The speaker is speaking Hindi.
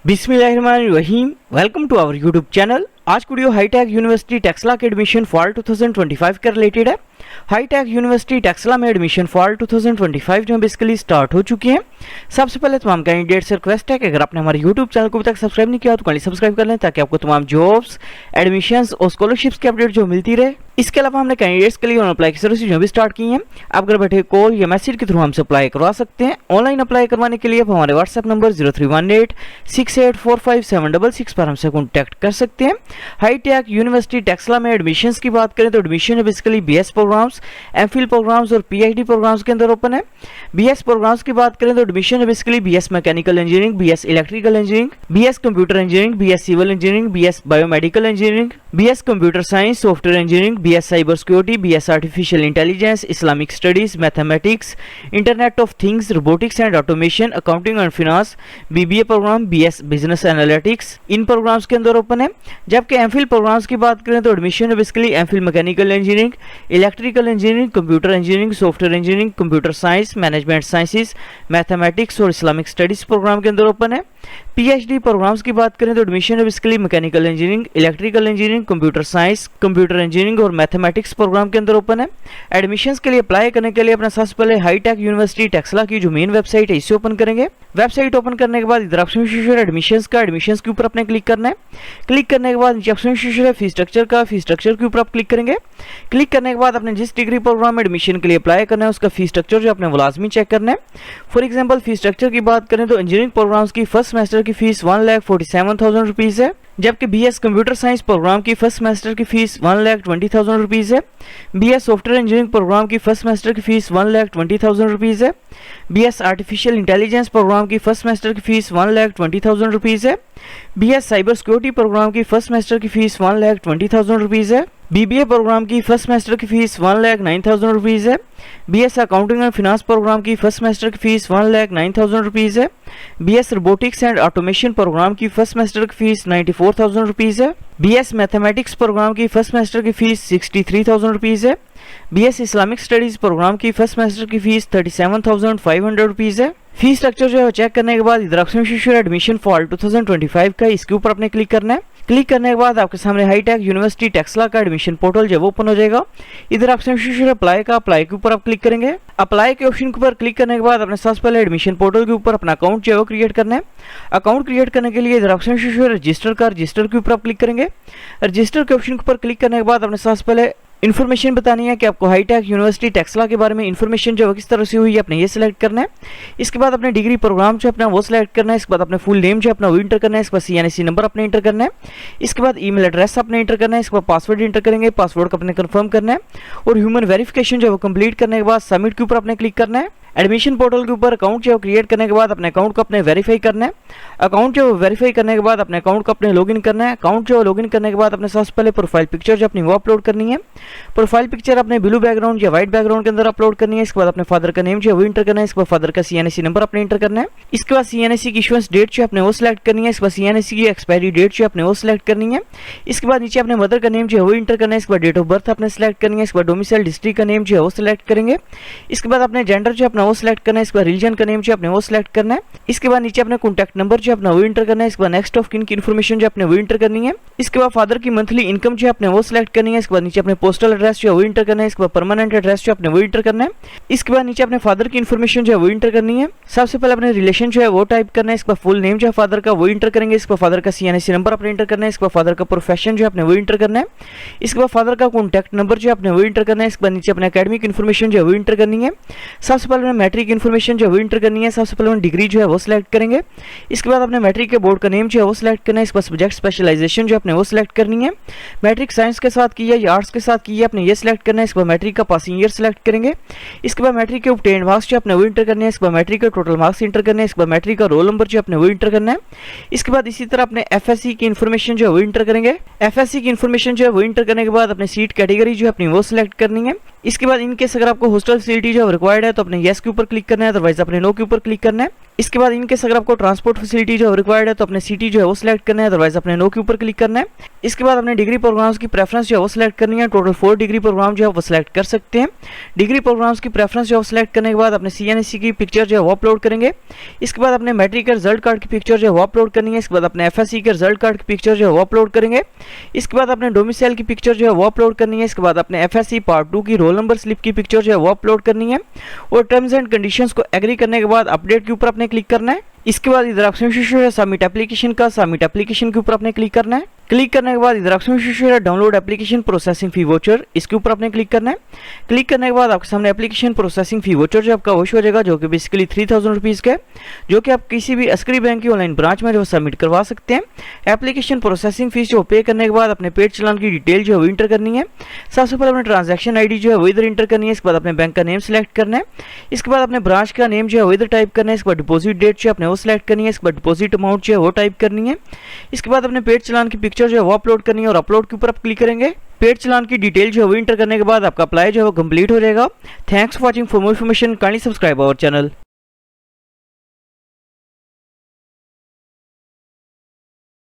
बिस्मिल्लाहिर्रहमानिर्रहीम। Welcome to our YouTube channel. आज की वीडियो हाईटेक यूनिवर्सिटी टेक्सला के एडमिशन फॉल 2025 के रिलेटेड है। हाईटेक यूनिवर्सिटी टेक्सला में एडमिशन फॉल 2025 जो बेसिकली स्टार्ट हो चुकी है। सबसे पहले तमाम कैंडिडेट से रिक्वेस्ट है कि अगर आपने हमारे यूट्यूब चैनल को अभी तक सब्सक्राइब नहीं किया तो काइंडली सब्सक्राइब कर लें ताकि आपको तमाम जॉब्स, एडमिशंस और स्कॉलरशिप्स की अपडेट जो मिलती रहे। इसके अलावा हमने कैंडिडेट्स के लिए ऑन अप्लाई की सर्विस जो भी स्टार्ट की है। आप घर बैठे कॉल या मैसेज के थ्रू हमसे अप्लाई करवा सकते हैं। ऑनलाइन अप्लाई करवाने के लिए आप हमारे व्हाट्सएप नंबर 031868457666 पर हमसे कॉन्टैक्ट कर सकते हैं। हाईटेक यूनिवर्सिटी टेक्सला में एडमिशंस की बात करें तो admission basically BS programmes, MPhil programmes और पीएचडी प्रोग्राम्स के अंदर ओपन है। बीएस प्रोग्राम्स की बात करें तो admission basically BS mechanical engineering, BS electrical engineering, BS computer engineering, BS civil engineering, BS biomedical engineering, BS computer science, software engineering, BS cyber security, BS artificial intelligence, Islamic studies, mathematics, internet of things, robotics and automation, accounting and finance, BBA programme, BS business analytics इन प्रोग्राम्स के अंदर ओपन है। जबकि एमफिल प्रोग्राम्स की बात करें तो admission basically MPhil mechanical engineering, electrical engineering, computer engineering, software engineering, computer science, management sciences, mathematics और इस्लामिक स्टडीज प्रोग्राम के अंदर ओपन है। पीएचडी प्रोग्राम्स की बात करें तो admission basically mechanical engineering, electrical engineering, computer science, computer engineering और मैथमेटिक्स प्रोग्राम के अंदर ओपन है। एडमिशंस के लिए अप्लाई करने के लिए अपना सबसे पहले हाईटेक यूनिवर्सिटी टेक्सला की जो मेन वेबसाइट है इसे ओपन करेंगे। वेबसाइट ओपन करने के बाद इधर ऑप्शन एडमिशंस का, एडमिशंस के ऊपर अपने क्लिक करना है। क्लिक करने के बाद नीचे ऑप्शन है फी स्ट्रक्चर का, फी स्ट्रक्चर के ऊपर आप क्लिक करेंगे। क्लिक करने के बाद अपने जिस डिग्री प्रोग्राम में एडमिशन के लिए अप्लाई करना है उसका फी स्ट्रक्चर जो अपने वो लाजमी चेक करना है। फॉर एग्जांपल फी स्ट्रक्चर की बात करें तो इंजीनियरिंग प्रोग्राम्स की फर्स्ट सेमेस्टर की फीस 1,47,000 रुपीज़ है। जबकि बीएस कंप्यूटर साइंस प्रोग्राम की फर्स्ट सेमेस्टर की फीस 1,20,000 रुपीज़ है। बीएस सॉफ्टवेयर इंजीनियरिंग प्रोग्राम की फर्स्ट सेमेस्टर की फीस 1,20,000 रुपीज़ है। बीएस आर्टिफिशियल इंटेलिजेंस प्रोग्राम की फर्स्ट सेमेस्टर की फीस 1,20,000 रुपीज़ है। बीएस साइबर सिक्योरिटी प्रोग्राम की फर्स्ट सेमेस्टर की फीस 1,20,000 रुपीज़ है। बीबीए प्रोग्राम की फर्स्ट सेमेस्टर की फीस 1,09,000 रुपीज़ है। BS accounting and finance programme की फर्स्ट सेमेस्टर की फीस 1,09,000 रुपीज़ है। BS robotics and automation programme की फर्स्ट सेमेस्टर की फीस 94,000 रुपीज़ है। बीएस मैथमेटिक्स प्रोग्राम की फर्स्ट सेमेस्टर की फीस 63,000 रुपीज़ है। बीएस इस्लामिक स्टडीज प्रोग्राम की फर्स्ट सेमेस्टर की फीस 37,500 रुपीज़ है। फी स्ट्रक्चर जो है चेक करने के बाद इधर ऑप्शन एडमिशन फॉल 2025 का इसके ऊपर अपने क्लिक करना है। क्लिक करने के बाद आपके सामने हाईटेक यूनिवर्सिटी टेक्सला का एडमिशन पोर्टल जो है वो ओपन हो जाएगा। इधर ऑप्शन अप्लाई का, अप्लाई के ऊपर आप क्लिक करेंगे। अप्लाई के ऑप्शन के ऊपर क्लिक करने के बाद अपने सबसे पहले एडमिशन पोर्टल के ऊपर अपना अकाउंट जो है वो क्रिएट करना है। अकाउंट क्रिएट करने के लिए इधर ऑप्शन रजिस्टर का, रजिस्टर के ऊपर आप क्लिक करेंगे। रजिस्टर के ऑप्शन के ऊपर क्लिक करने के बाद अपने सबसे पहले इन्फॉर्मेशन बतानी है कि आपको हाईटेक यूनिवर्सिटी टेक्सला के बारे में इन्फॉर्मेशन जो है किस तरह से हुई है आपने ये सिलेक्ट करना है। इसके बाद अपने डिग्री प्रोग्राम जो अपना वो सिलेक्ट करना है। इसके बाद अपने फुल नेम जो अपना वो इंटर करना है। इसके बाद सीएनएससी नंबर अपने इंटर करना है। इसके बाद ईमेल एड्रेस अपने इंटर करना है। इसके बाद पासवर्ड इंटर करेंगे, पासवर्ड को अपने कंफर्म करना है और ह्यूमन वेरिफिकेशन जो है वो कंप्लीट करने के बाद सबमिट के ऊपर अपने क्लिक करना है। एडमिशन पोर्टल के ऊपर अकाउंट जो क्रिएट करने के बाद अपने अकाउंट को अपने वेरीफाई करना है। अकाउंट जो वेरीफाई करने के बाद अपने अकाउंट को अपने लॉगिन करना है। अकाउंट जो लॉगिन करने के बाद अपने सबसे पहले प्रोफाइल पिक्चर जो अपनी वो अपलोड करनी है। प्रोफाइल पिक्चर अपने ब्लू बैकग्राउंड या व्हाइट बैकग्राउंड के अंदर अपलोड करनी है। इसके बाद अपने फादर का नेम जो है वो इंटर करना है। इसके बाद फादर का सीएनएससी नंबर अपने इंटर करना है। इसके बाद सीएनएससी की इशुएंस डेट जो अपने वो सिलेक्ट करनी है। इसके बाद सीएनएससी की एक्सपायरी डेट जो अपने वो सिलेक्ट करनी है। इसके बाद नीचे अपने मदर का नेम जो है वो इंटर करना है। इसके बाद डेट ऑफ बर्थ अपने सिलेक्ट करनी है। इसके बाद डोमिसाइल डिस्ट्रिक्ट का नेम जो है वो सिलेक्ट करेंगे। इसके बाद अपने जेंडर जो अपना वो सिलेक्ट करना है। इसके बाद रिलीजन का नेम जो अपने वो सिलेक्ट करना है। इसके बाद नीचे अपने कॉन्टैक्ट नंबर जो अपना वो इंटर करना है। इसके बाद नेक्स्ट ऑफ किन की इन्फॉर्मेशन जो अपने वो इंटर करनी है। इसके बाद फादर की मंथली इनकम जो अपने वो सिलेक्ट करनी है। इसके बाद नीचे अपने पोस्टल एड्रेस जो है वो इंटर करना है। इसके बाद परमानेंट एड्रेस जो अपने वो इंटर करना है। इसके बाद नीचे अपने फादर की इन्फॉर्मेशन जो है वो इंटर करनी है। सबसे पहले अपने रिलेशन जो है वो टाइप करना है। इसके बाद फुल नेम जो है फादर का वो इंटर करेंगे। इसके बाद फादर का सीएनएससी नंबर अपने इंटर करना है। इसके बाद फादर का प्रोफेशन जो अपने वो इंटर करना है। इसके बाद फादर का कॉन्टैक्ट नंबर जो अपने वो इंटर करना है। इसके बाद नीचे अपने एकेडमिक इन्फॉर्मेशन जो है वो इंटर करनी है। सबसे पहले मैट्रिक इन्फॉर्मेशन जो है वो इंटर करनी है। सबसे पहले डिग्री जो है वो सिलेक्ट करेंगे। इसके बाद अपने मैट्रिक के बोर्ड का नेम जो है वो सिलेक्ट करना है। इसके बाद सब्जेक्ट स्पेशलाइजेशन जो अपने वो सिलेक्ट करनी है। मैट्रिक साइंस के साथ की है या आर्ट्स के साथ की है अपने ये सिलेक्ट करना है। इसके बाद मैट्रिक का पासिंग ईयर सिलेक्ट करेंगे। इसके बाद मैट्रिक के ऑब्टेन्ड मार्क्स जो अपने वो इंटर करने हैं। इसके बाद मैट्रिक के टोटल मार्क्स इंटर करने हैं। इसके बाद मैट्रिक का रोल नंबर जो अपने वो इंटर करना है। इसके बाद इसी तरह अपने एफएससी की इन्फॉर्मेशन जो है वो इंटर करेंगे। एफएससी की इन्फॉर्मेशन जो है वो इंटर करने के बाद अपने सीट कैटेगरी जो अपनी वो सिलेक्ट करनी है। इसके बाद इनकेस अगर आपको हॉस्टल फैसिलिटी जो रिक्वायर्ड है तो अपने येस के ऊपर क्लिक करना है, अदरवाइज अपने नो के ऊपर क्लिक करना है। इसके बाद इनकेस अगर आपको ट्रांसपोर्ट फैसिलिटी जो रिक्वायर्ड है तो अपने सिटी जो है वो सिलेक्ट करना है, अदरवाइज अपने नो के ऊपर क्लिक करना है। इसके बाद अपने डिग्री प्रोग्राम्स की प्रेफरेंस जो है वो सिलेक्ट करनी है। टोटल 4 डिग्री प्रोग्राम जो है वो सिलेक्ट कर सकते हैं। डिग्री प्रोग्राम्स की प्रेफरेंस जो है सिलेक्ट करने के बाद अपने CNSE की पिक्चर जो है वो अपलोड करेंगे। इसके बाद अपने मैट्रिक के रिजल्ट कार्ड की पिक्चर जो है वो अपलोड करनी है। इसके बाद अपने FSC के रिजल्ट कार्ड की पिक्चर जो है वो अपलोड करेंगे। इसके बाद अपने डोमिसाइल की पिक्चर जो है वो अपलोड करनी है। इसके बाद अपने FSC पार्ट 2 की रोल नंबर स्लिप की पिक्चर जो है वो अपलोड करनी है और टर्म्स एंड कंडीशंस को एग्री करने के बाद अपडेट के ऊपर अपने क्लिक करना है। इसके बाद इधर ऑप्शन है सबमिट एप्लीकेशन का, सबमिट एप्लीकेशन के ऊपर अपने क्लिक करना है। क्लिक करने के बाद इधर ऑप्शन है download application processing fee voucher, इसके ऊपर अपने क्लिक करना है। क्लिक करने के बाद आपके सामने एप्लीकेशन प्रोसेसिंग फी वाउचर जो आपका वॉश हो जाएगा, जो कि बेसिकली 3000 रुपीज़ का है, जो कि आप किसी भी अस्करी बैंक की ऑनलाइन ब्रांच में जो सबमिट करवा सकते हैं। एप्लीकेशन प्रोसेसिंग फीस जो पे करने के बाद अपने पेड चलान की डिटेल जो है वो इंटर करनी है। सबसे पहले अपने ट्रांजैक्शन ID जो है वो इधर इंटर करनी है। इसके बाद अपने बैंक का नेम सेलेक्ट करना है। इसके बाद अपने ब्रांच का नेम जो है वो इधर टाइप करना है। इसके बाद डिपॉजिट डेट जो है अपने वो सिलेक्ट करनी है। इसके बाद डिपॉजिट अमाउंट जो है वो टाइप करनी है। इसके बाद अपने पेड चलान की पिक्चर जो है वो अपलोड करनी है और अपलोड के ऊपर आप क्लिक करेंगे। पेड चलान की डिटेल जो है वो इंटर करने के बाद आपका अप्लाई जो है वो कंप्लीट हो जाएगा। Thanks for watching. For more information kindly subscribe our channel.